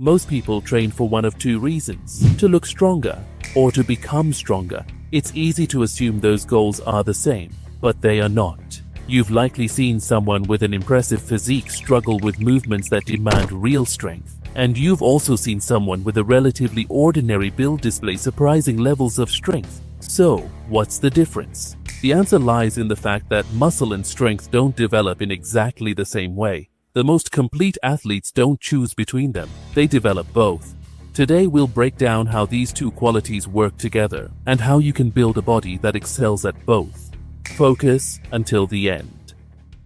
Most people train for one of two reasons: to look stronger or to become stronger. It's easy to assume those goals are the same, but they are not. You've likely seen someone with an impressive physique struggle with movements that demand real strength. And you've also seen someone with a relatively ordinary build display surprising levels of strength. So, what's the difference? The answer lies in the fact that muscle and strength don't develop in exactly the same way. The most complete athletes don't choose between them, they develop both. Today we'll break down how these two qualities work together and how you can build a body that excels at both. Focus until the end.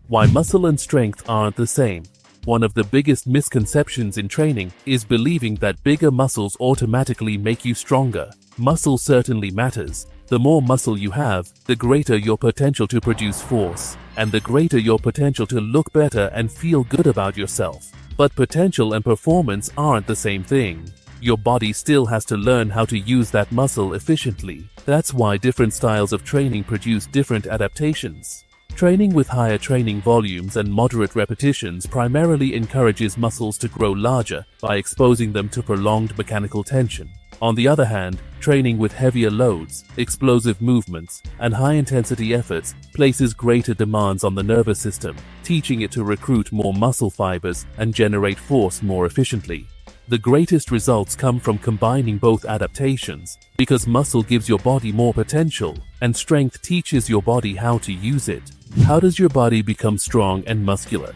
Why muscle and strength aren't the same. One of the biggest misconceptions in training is believing that bigger muscles automatically make you stronger. Muscle certainly matters. The more muscle you have, the greater your potential to produce force, and the greater your potential to look better and feel good about yourself. But potential and performance aren't the same thing. Your body still has to learn how to use that muscle efficiently. That's why different styles of training produce different adaptations. Training with higher training volumes and moderate repetitions primarily encourages muscles to grow larger by exposing them to prolonged mechanical tension. On the other hand, training with heavier loads, explosive movements, and high-intensity efforts places greater demands on the nervous system, teaching it to recruit more muscle fibers and generate force more efficiently. The greatest results come from combining both adaptations, because muscle gives your body more potential, and strength teaches your body how to use it. How does your body become strong and muscular?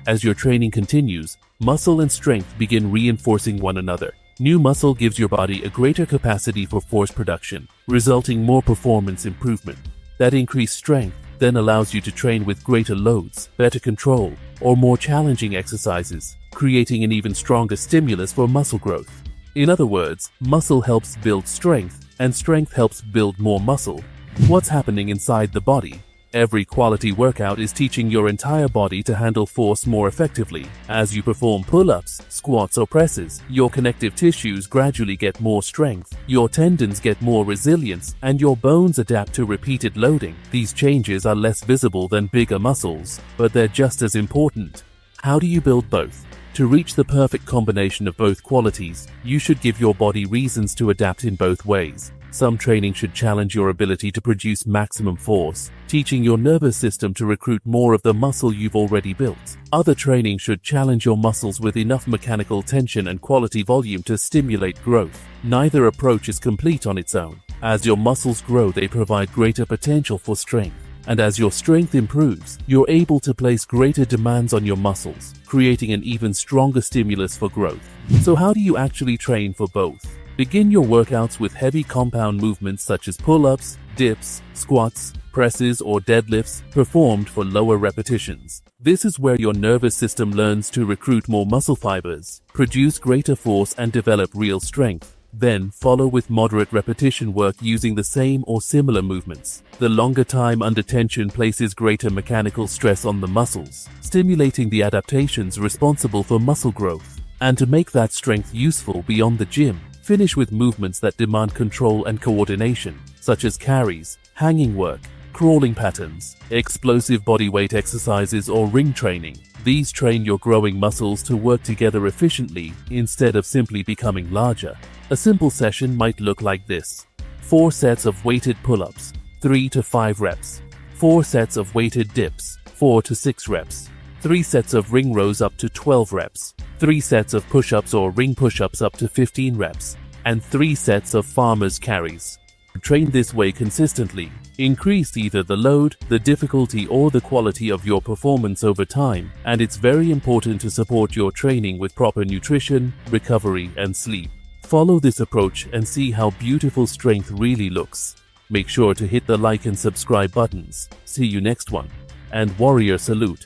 As your training continues, muscle and strength begin reinforcing one another. New muscle gives your body a greater capacity for force production, resulting more performance improvement. That increased strength then allows you to train with greater loads, better control, or more challenging exercises, creating an even stronger stimulus for muscle growth. In other words, muscle helps build strength, and strength helps build more muscle. What's happening inside the body? Every quality workout is teaching your entire body to handle force more effectively. As you perform pull-ups, squats, or presses, your connective tissues gradually get more strength, your tendons get more resilience, and your bones adapt to repeated loading. These changes are less visible than bigger muscles, but they're just as important. How do you build both? To reach the perfect combination of both qualities, you should give your body reasons to adapt in both ways. Some training should challenge your ability to produce maximum force, teaching your nervous system to recruit more of the muscle you've already built. Other training should challenge your muscles with enough mechanical tension and quality volume to stimulate growth. Neither approach is complete on its own. As your muscles grow, they provide greater potential for strength. And as your strength improves, you're able to place greater demands on your muscles, creating an even stronger stimulus for growth. So how do you actually train for both? Begin your workouts with heavy compound movements such as pull-ups, dips, squats, presses, or deadlifts performed for lower repetitions. This is where your nervous system learns to recruit more muscle fibers, produce greater force, and develop real strength. Then follow with moderate repetition work using the same or similar movements. The longer time under tension places greater mechanical stress on the muscles, stimulating the adaptations responsible for muscle growth. And to make that strength useful beyond the gym, finish with movements that demand control and coordination, such as carries, hanging work, crawling patterns, explosive bodyweight exercises, or ring training. These train your growing muscles to work together efficiently instead of simply becoming larger. A simple session might look like this: 4 sets of weighted pull-ups, 3 to 5 reps, 4 sets of weighted dips, 4 to 6 reps, 3 sets of ring rows up to 12 reps, 3 sets of push-ups or ring push-ups up to 15 reps, and 3 sets of farmer's carries. Train this way consistently. Increase either the load, the difficulty, or the quality of your performance over time, and it's very important to support your training with proper nutrition, recovery, and sleep. Follow this approach and see how beautiful strength really looks. Make sure to hit the like and subscribe buttons. See you next one. And warrior salute.